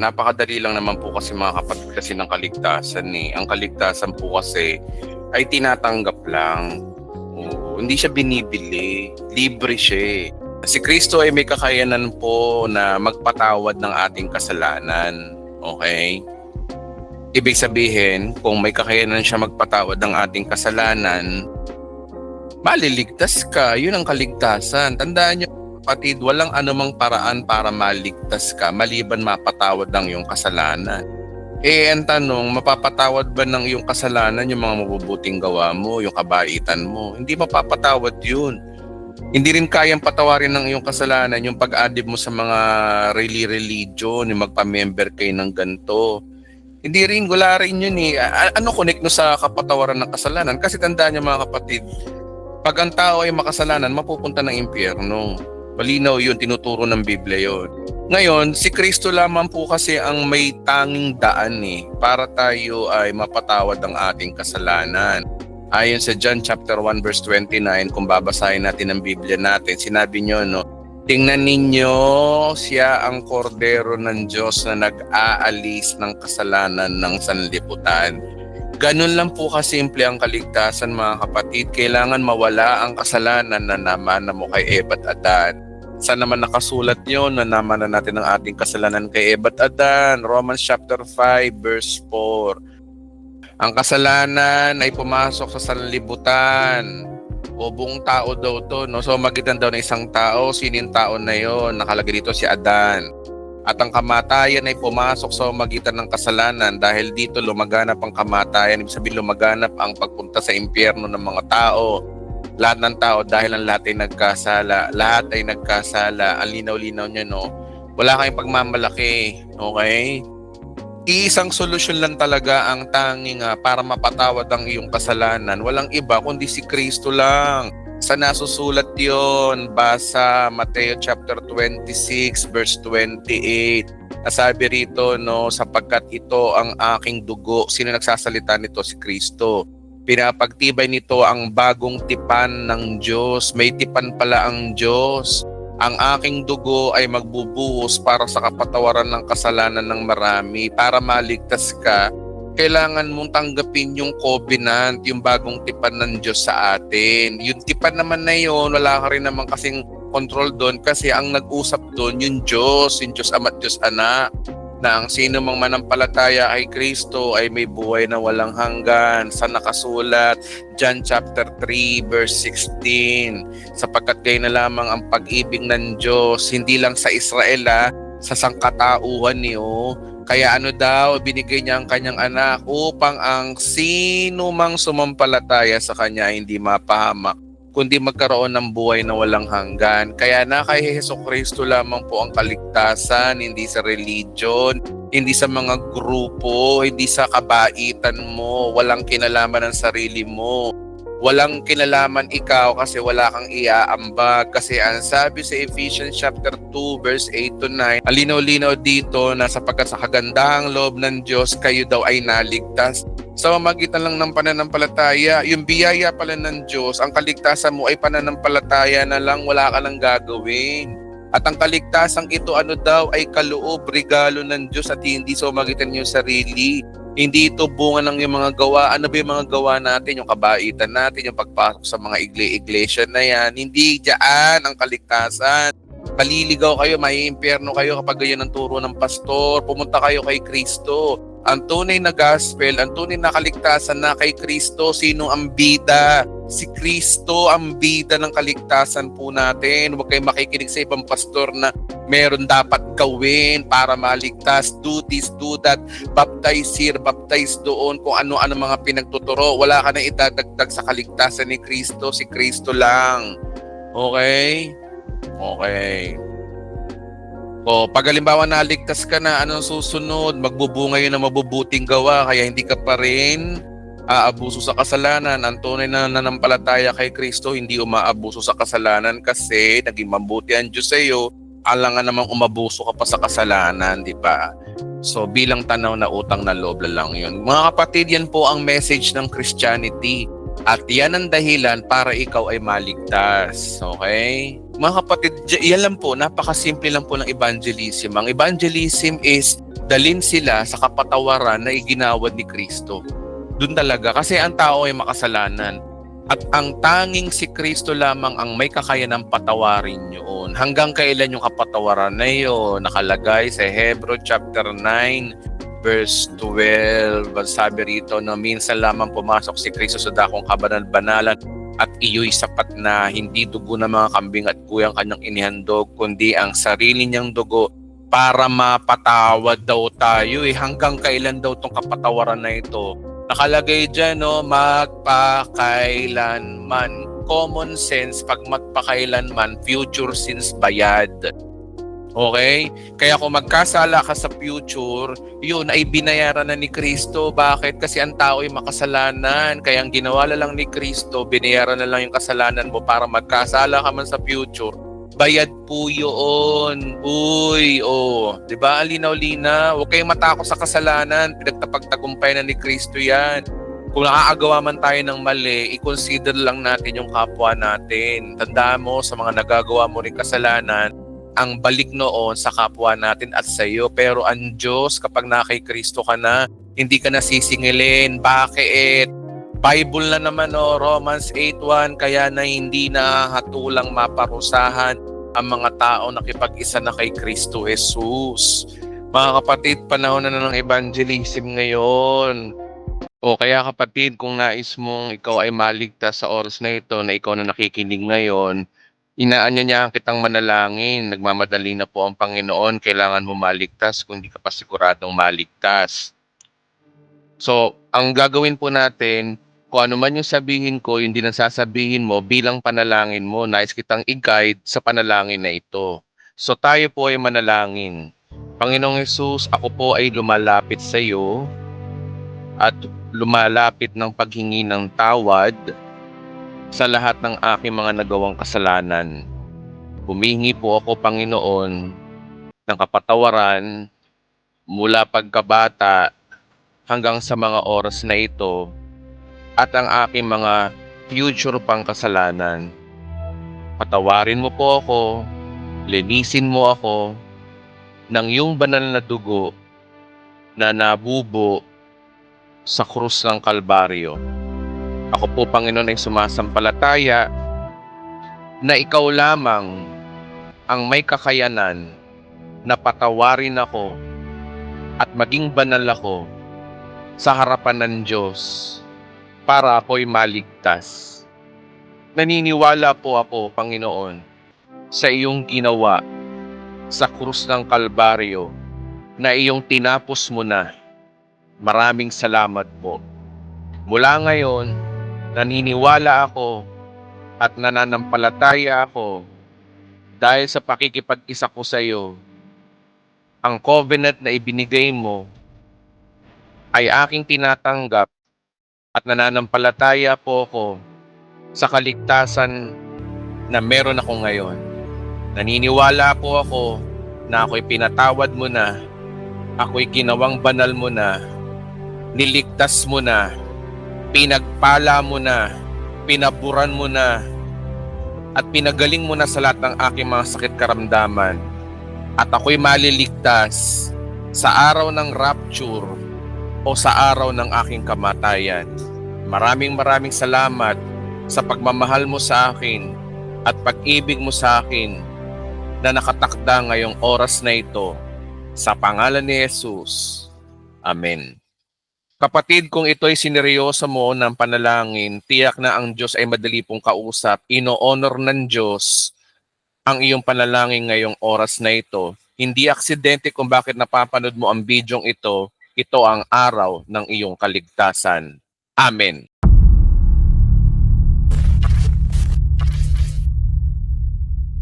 Napakadali lang naman po kasi mga kapatid kasi ng kaligtasan eh. Ang kaligtasan po kasi ay tinatanggap lang. Oo, hindi siya binibili. Libre siya eh. Si Kristo ay may kakayanan po na magpatawad ng ating kasalanan. Okay? Ibig sabihin, kung may kakayanan siya magpatawad ng ating kasalanan, maliligtas ka. Yun ang kaligtasan. Tandaan niyo, kapatid, walang anumang paraan para maligtas ka maliban mapatawad ng iyong kasalanan. Ang tanong, mapapatawad ba ng iyong kasalanan yung mga mabubuting gawa mo, yung kabaitan mo? Hindi mapapatawad yun. Hindi rin kayang patawarin ng iyong kasalanan yung pag-adib mo sa mga religion, yung magpa-member kayo ng ganito. Hindi rin, wala rin yun eh. Ano connect no sa kapatawaran ng kasalanan? Kasi tandaan niyo mga kapatid, pag ang tao ay makasalanan, mapupunta ng impyerno. Malinaw yun, tinuturo ng Biblia yun. Ngayon, si Kristo lamang po kasi ang may tanging daan eh, para tayo ay mapatawad ang ating kasalanan. Ayon sa John chapter 1 verse 29, kung babasahin natin ang Biblia natin, sinabi niyo, no, tingnan ninyo, siya ang kordero ng Diyos na nag-aalis ng kasalanan ng sanlibutan. Ganun lang po kasimple ang kaligtasan mga kapatid. Kailangan mawala ang kasalanan na namana mo kay Eva at Adan. Saan naman nakasulat yun na namana natin ang ating kasalanan kay Eva at Adan? Romans chapter 5 verse 4. Ang kasalanan ay pumasok sa sanlibutan. O buong tao daw to, no? So magitan daw ng isang tao. Sino yung tao na yun? Nakalagay dito si Adan. At ang kamatayan ay pumasok sa magitan ng kasalanan dahil dito lumaganap ang kamatayan. Ibig sabihin lumaganap ang pagpunta sa impyerno ng mga tao. Lahat ng tao dahil ang lahat ay nagkasala. Lahat ay nagkasala. Ang linaw-linaw niya, no? Wala kayong pagmamalaki. Okay? Iisang solusyon lang talaga ang tanging para mapatawad ang iyong kasalanan. Walang iba kundi si Kristo lang. Sa nasusulat yon, basa Mateo chapter 26 verse 28. Nasabi rito, no, sapagkat ito ang aking dugo. Sino nagsasalita nito? Si Kristo. Pinapagtibay nito ang bagong tipan ng Diyos. May tipan pala ang Diyos. Ang aking dugo ay magbubuhos para sa kapatawaran ng kasalanan ng marami. Para maligtas ka, kailangan mong tanggapin yung covenant, yung bagong tipan ng Diyos sa atin. Yung tipan naman na yun, wala ka rin naman kasing control doon kasi ang nag-usap doon yung Diyos Ama at Diyos Anak, na ang sino mang manampalataya kay Kristo ay may buhay na walang hanggan. Sa nakasulat, John chapter 3 verse 16, sapagkat kayo na lamang ang pag-ibig ng Diyos, hindi lang sa Israel sa sangkatauhan niyo. Kaya binigay niya ang kanyang anak upang ang sino mang sumampalataya sa kanya hindi mapahamak, kundi magkaroon ng buhay na walang hanggan. Kaya kay Jesucristo lamang po ang kaligtasan, hindi sa religion, hindi sa mga grupo, hindi sa kabaitan mo, walang kinalaman ng sarili mo. Walang kinalaman ikaw kasi wala kang iaambag. Kasi ang sabi sa Ephesians chapter 2 verse 8 to 9, ang linaw-linaw dito na sapagkat sa kagandahang loob ng Diyos kayo daw ay naligtas sa magitan lang ng pananampalataya. Yung biyaya pala ng Diyos, ang kaligtasan mo ay pananampalataya na lang, wala ka nang gagawin. At ang kaligtasang ito ay kaloob, regalo ng Diyos at hindi sa magitan yung sarili. Hindi ito bunga ng yung mga gawa. Ano ba yung mga gawa natin? Yung kabaitan natin, yung pagpasok sa mga iglesia na yan. Hindi diyan ang kaligtasan. Paliligaw kayo, maiimpyerno kayo kapag ganyan ang turo ng pastor. Pumunta kayo kay Kristo. Ang tunay na gospel, ang tunay na kaligtasan na kay Kristo. Sino ang bida? Si Kristo ang bida ng kaligtasan po natin. Huwag kayong makikinig sa ibang pastor na meron dapat gawin para maligtas. Do this, do that. Baptize here, baptize doon. Kung ano-ano mga pinagtuturo. Wala ka na idadagdag sa kaligtasan ni Kristo. Si Kristo lang. Okay? Okay. O, pag halimbawa naligtas ka na, anong susunod? Magbubunga yun ng mabubuting gawa, kaya hindi ka pa rin aabuso sa kasalanan. Ang tunay na nanampalataya kay Kristo, hindi umaabuso sa kasalanan kasi naging mabuti ang Diyos sa iyo. Alangan namang umabuso ka pa sa kasalanan, di ba? So, bilang tanaw na utang na loob lang yun. Mga kapatid, yan po ang message ng Christianity. At yan ang dahilan para ikaw ay maligtas. Okay? Mga kapatid, yan lang po, napakasimple lang po ng evangelism. Ang evangelism is dalin sila sa kapatawaran na iginawad ni Kristo. Doon talaga, kasi ang tao ay makasalanan. At ang tanging si Kristo lamang ang may kakayanang patawarin yun. Hanggang kailan yung kapatawaran na yun? Nakalagay sa Hebrew chapter 9, verse 12. Sabi rito na minsan lamang pumasok si Kristo sa dakong kabanal-banalan at iyo'y sapat na, hindi dugo ng mga kambing at kuyang kanyang inihandog, kundi ang sarili niyang dugo para mapatawad daw tayo. Hanggang kailan daw tong kapatawaran na ito? Nakalagay dyan, no, magpakailanman. Common sense, pag magpakailanman, future sins bayad. Okay? Kaya kung magkasala ka sa future, yun ay binayaran na ni Kristo. Bakit? Kasi ang tao ay makasalanan. Kaya ang ginawa na lang ni Kristo, binayaran na lang yung kasalanan mo para magkasala ka man sa future. Bayad po yun. Uy, oh. Diba? Linaw-linaw. Huwag kayong matakot sa kasalanan. Pinagtapagtagumpay na ni Kristo yan. Kung nakakagawa man tayo ng mali, i-consider lang natin yung kapwa natin. Tandaan mo, sa mga nagagawa mo rin kasalanan, ang balik noon sa kapwa natin at sa iyo. Pero ang Diyos, kapag na kay Kristo ka na, hindi ka na sisingilin. Bakit? Bible na naman, no? Romans 8:1, kaya na hindi na hatulang maparusahan ang mga tao nakipag-isa na kay Kristo Jesus. Mga kapatid, panahon na ng evangelism ngayon. O kaya kapatid, kung nais mong ikaw ay maligtas sa oras na ito, na ikaw na nakikinig ngayon, inaanyayahan kitang manalangin. Nagmamadali na po ang Panginoon. Kailangan mo maligtas kung hindi ka pa siguradong maligtas. So, ang gagawin po natin, kung ano man yung sabihin ko, yung din ang sasabihin mo bilang panalangin mo, nais kitang i-guide sa panalangin na ito. So, tayo po ay manalangin. Panginoong Hesus, ako po ay lumalapit sa iyo at lumalapit ng paghingi ng tawad sa lahat ng aking mga nagawang kasalanan. Humingi po ako, Panginoon, ng kapatawaran mula pagkabata hanggang sa mga oras na ito at ang aking mga future pang kasalanan. Patawarin mo po ako, linisin mo ako ng iyong banal na dugo na nabubo sa krus ng Kalbaryo. Ako po, Panginoon, ay sumasampalataya na ikaw lamang ang may kakayanan na patawarin ako at maging banal ako sa harapan ng Diyos para ako'y maligtas. Naniniwala po ako, Panginoon, sa iyong ginawa sa krus ng Kalbaryo na iyong tinapos mo na. Maraming salamat po. Mula ngayon, naniniwala ako at nananampalataya ako dahil sa pakikipag-isa ko sa iyo. Ang covenant na ibinigay mo ay aking tinatanggap at nananampalataya po ako sa kaligtasan na meron ako ngayon. Naniniwala po ako na ako'y pinatawad mo na, ako'y ginawang banal mo na, niligtas mo na, pinagpala mo na, pinaburan mo na, at pinagaling mo na sa lahat ng aking mga sakit karamdaman. At ako'y maliligtas sa araw ng rapture o sa araw ng aking kamatayan. Maraming salamat sa pagmamahal mo sa akin at pag-ibig mo sa akin na nakatakda ngayong oras na ito. Sa pangalan ni Jesus. Amen. Kapatid, kung ito ay sineryoso mo ng panalangin, tiyak na ang Diyos ay madali pong kausap. Ino-honor ng Diyos ang iyong panalangin ngayong oras na ito. Hindi aksidente kung bakit napapanood mo ang bidyong ito. Ito ang araw ng iyong kaligtasan. Amen.